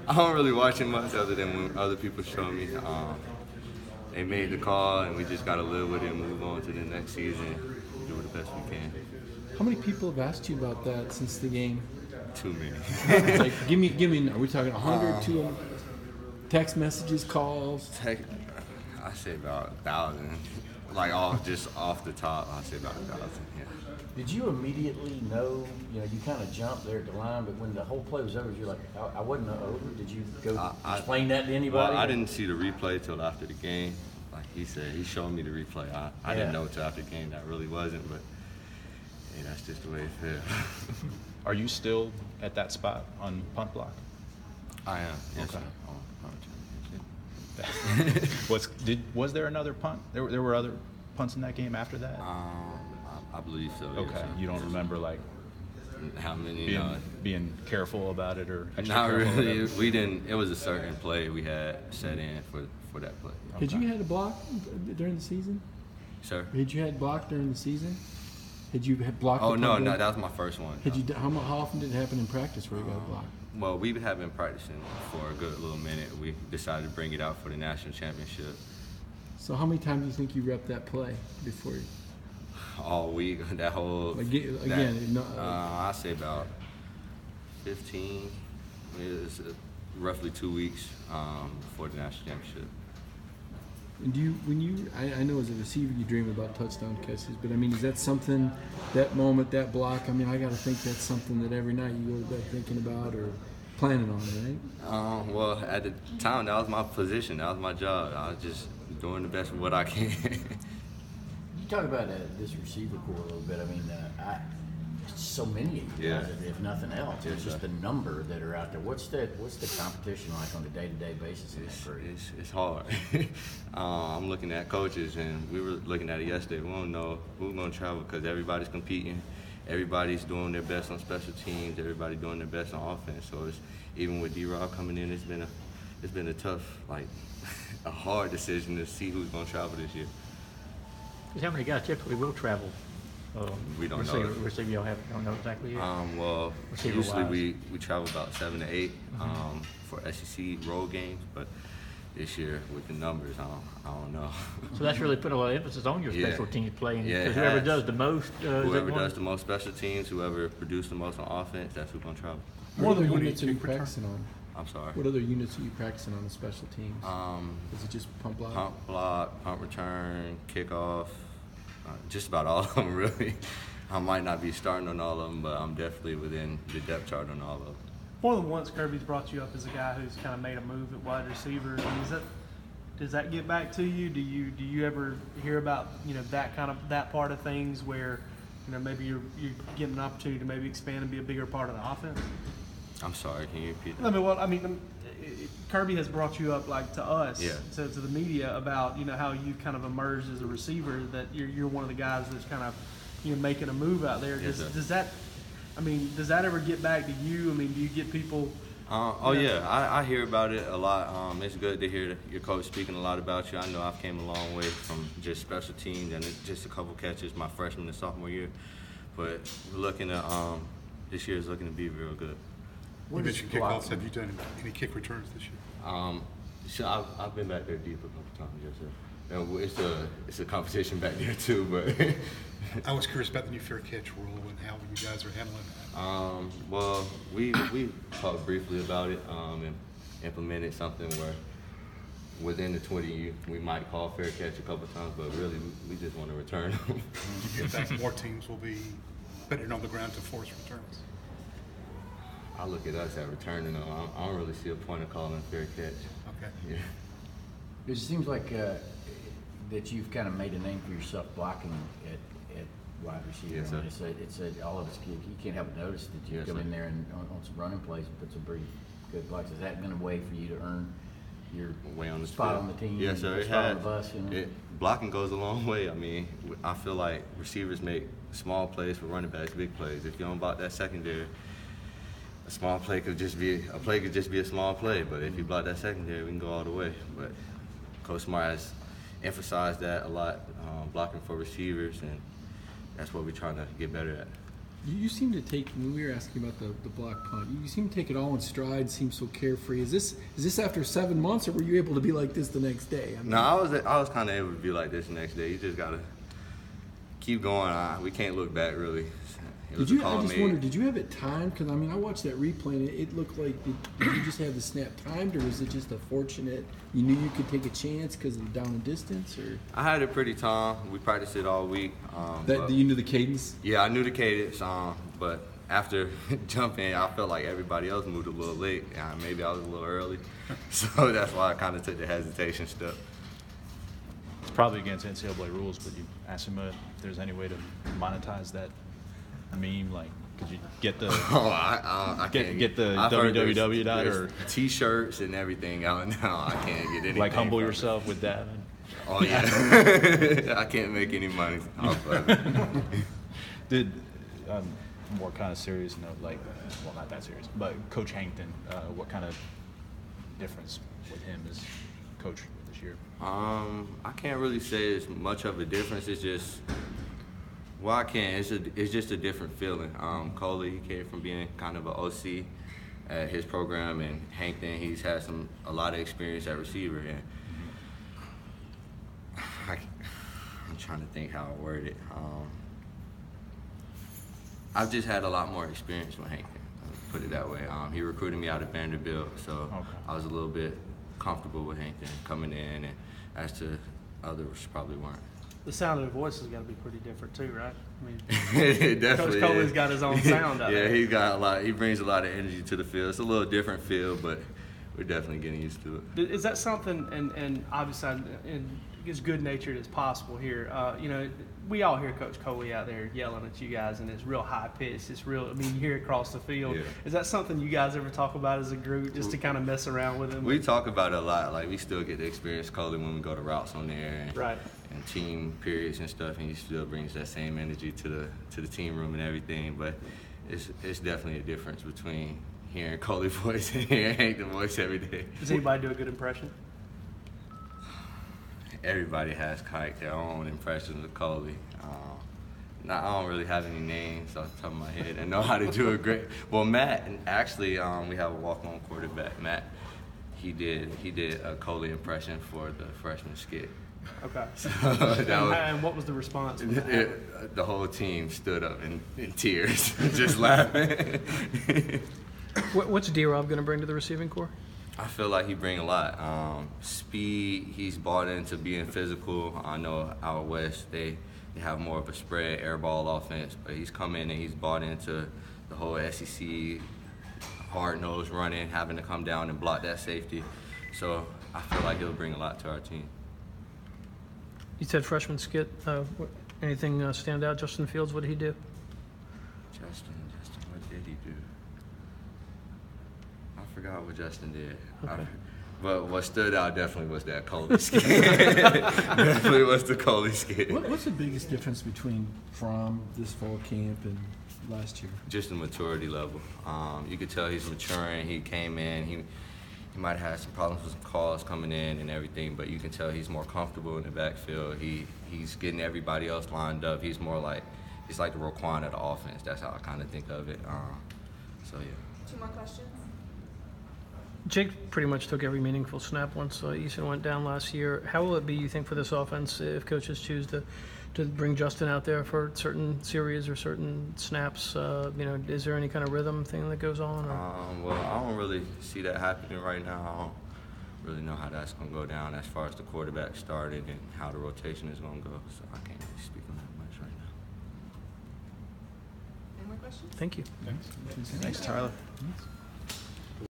I don't really watch it much other than when other people show me. They made the call, and we just got to live with it and move on to the next season, do the best we can. How many people have asked you about that since the game? Too many. Like, give me. Are we talking 100, 200? Text messages, calls? I say about 1,000. Like just off the top, I say about 1,000. Yeah. Did you immediately know? You kind of jumped there at the line, but when the whole play was over, you're like, I wasn't over. Did you go explain that to anybody? Well, I didn't see the replay till after the game. Like he said, he showed me the replay. I didn't know till after the game that really wasn't, but hey, that's just the way it feels. Are you still at that spot on punt block? I am. Yes, Okay. Sir. Was there another punt? There were other punts in that game after that? I believe so. Okay. Yes, You don't remember like how many? being careful about it or extra Not careful really. about it? We didn't. It was a certain play we had set in for that play. Had you had a block during the season? Sir. Had you had block during the season? Had you had blocked? Oh no, that was my first one. Had you? How often did it happen in practice where you got a block? Well, we have been practicing for a good little minute. We decided to bring it out for the national championship. So how many times do you think you repped that play before you? All week, that whole I say about 15. It's roughly 2 weeks before the national championship. And I know as a receiver you dream about touchdown catches, but I mean, is that something, that moment, that block? I mean, I got to think that's something that every night you go to bed thinking about or planning on, right? Well, at the time, that was my position. That was my job. I was just doing the best of what I can. You talk about this receiver core a little bit. I mean, so many of you guys, if nothing else. It's just the number that are out there. What's the competition like on a day-to-day basis in that group? It's hard. I'm looking at coaches, and we were looking at it yesterday. We don't know who we're going to travel because everybody's competing. Everybody's doing their best on special teams. Everybody doing their best on offense. So it's, even with D-Rob coming in, it's been a tough, like, a hard decision to see who's going to travel this year. Because how many guys typically will travel? We don't know. Receiver, y'all don't know exactly yet? Well, usually we travel about 7 to 8 for SEC road games, but this year with the numbers, I don't know. So that's really put a lot of emphasis on your special teams playing. Yeah, whoever does the most. Whoever does the most special teams, whoever produces the most on offense, that's who's going to travel. What other units are you practicing on? I'm sorry? What other units are you practicing on the special teams? Is it just punt block? Punt block, punt return, kickoff, just about all of them, really. I might not be starting on all of them, but I'm definitely within the depth chart on all of them. More than once, Kirby's brought you up as a guy who's kind of made a move at wide receiver. I mean, does that get back to you? Do you ever hear about that part of things where maybe you're getting an opportunity to maybe expand and be a bigger part of the offense? I'm sorry, can you repeat that? I mean, Kirby has brought you up to us, to the media about how you kind of emerged as a receiver, that you're one of the guys that's kind of making a move out there. Does that ever get back to you? I mean, do you get people? Yeah, I hear about it a lot. It's good to hear your coach speaking a lot about you. I know I've came a long way from just special teams and just a couple catches my freshman and sophomore year, but we're looking at this year is looking to be real good. You mentioned kickoffs. Have you done any kick returns this year? So I've been back there deep a couple times, yes, sir. And it's a competition back there too, but I was curious about the new fair catch rule and how you guys are handling that. Well, we talked briefly about it and implemented something where within the 20, we might call fair catch a couple times, but really we just want to return them. Do you think more teams will be putting it on the ground to force returns? I look at us at returning them. I don't really see a point of calling fair catch. Okay. Yeah. It seems like that you've kind of made a name for yourself blocking at wide receiver. Yes, sir. It's all of us. You can't help but notice that you come in there and on some running plays and put some pretty good blocks. Has that been a way for you to earn your way on the spot field on the team? Yes, sir. Spot on the bus. Blocking goes a long way. I mean, I feel like receivers make small plays for running backs, big plays. If you don't block that secondary, a small play could just be a small play, but if you block that secondary, we can go all the way. But Coach Smart has emphasized that a lot, blocking for receivers, and that's what we're trying to get better at. You seem to take, when we were asking about the block punt, you seem to take it all in stride, seem so carefree. Is this after 7 months, or were you able to be like this the next day? I mean, No, I was kind of able to be like this the next day. You just got to keep going. We can't look back, really. It was I just column-made. wondered, did you have it timed? Because, I mean, I watched that replay, and it looked like, did you just have the snap timed, or was it just a fortunate, you knew you could take a chance because of the down and distance? Or I had it pretty timed. We practiced it all week. But you knew the cadence? yeah, I knew the cadence, but after jumping, I felt like everybody else moved a little late. Maybe I was a little early. So that's why I kind of took the hesitation step. It's probably against NCAA rules, but you asked him if there's any way to monetize that meme. Like, could you get the I can't get the I've heard www dot or there's T-shirts and everything out now. I can't get anything. like humble from it. yourself with that? Oh yeah, I can't make any money off of it. Did more kind of serious note, like, well, not that serious, but Coach Hankton, what kind of difference with him as coach this year? I can't really say it's much of a difference. It's just, well, I can. It's just a different feeling. Coley, he came from being kind of an OC at his program, and Hankton, he's had a lot of experience at receiver. And I'm trying to think how I word it. I've just had a lot more experience with Hankton, put it that way. He recruited me out of Vanderbilt, so Okay. I I was a little bit comfortable with Hankton coming in, and as to others probably weren't. The sound of the voice has got to be pretty different too, right? I mean, It definitely Coach Coley's is. got his own sound out Yeah, there. he's got a lot. He brings a lot of energy to the field. It's a little different feel, but we're definitely getting used to it. Is that something, and obviously, and as good natured as possible here, we all hear Coach Coley out there yelling at you guys, and it's real high pitched. It's real, I mean, you hear it across the field. Yeah. Is that something you guys ever talk about as a group, just to kind of mess around with him? We talk about it a lot. Like, we still get to experience Coley when we go to routes on there and, Right. and team periods and stuff, and he still brings that same energy to the team room and everything. But it's definitely a difference between hearing Coley voice and hearing Hankton voice every day. Does anybody do a good impression? Everybody has their own impressions of Coley. I don't really have any names off the top of my head and know how to do it great. Well, Matt, and actually, we have a walk-on quarterback, Matt. He did a Coley impression for the freshman skit. Okay. So And what was the response? the whole team stood up in tears, just laughing. What's D-Rob going to bring to the receiving corps? I feel like he bring a lot. Speed, he's bought into being physical. I know out west they have more of a spread air ball offense, but he's come in and he's bought into the whole SEC hard-nosed running, having to come down and block that safety. So I feel like he'll bring a lot to our team. You said freshman skit. Anything stand out? Justin Fields, what did he do? Justin, what did he do? I forgot what Justin did. Okay. But what stood out definitely was that Coley skit. Definitely was the Coley skit. What's the biggest difference between from this fall camp and last year? Just the maturity level. You could tell he's maturing. He came in. He might have had some problems with some calls coming in and everything, but you can tell he's more comfortable in the backfield. He's getting everybody else lined up. He's like the Roquan of the offense. That's how I kind of think of it. So yeah. 2 more questions. Jake pretty much took every meaningful snap once Eason went down last year. How will it be, you think, for this offense if coaches choose to bring Justin out there for certain series or certain snaps? Is there any kind of rhythm thing that goes on? Well, I don't really see that happening right now. I don't really know how that's going to go down as far as the quarterback started and how the rotation is going to go. So I can't really speak on that much right now. Any more questions? Thank you. Thanks, Tyler. Yes.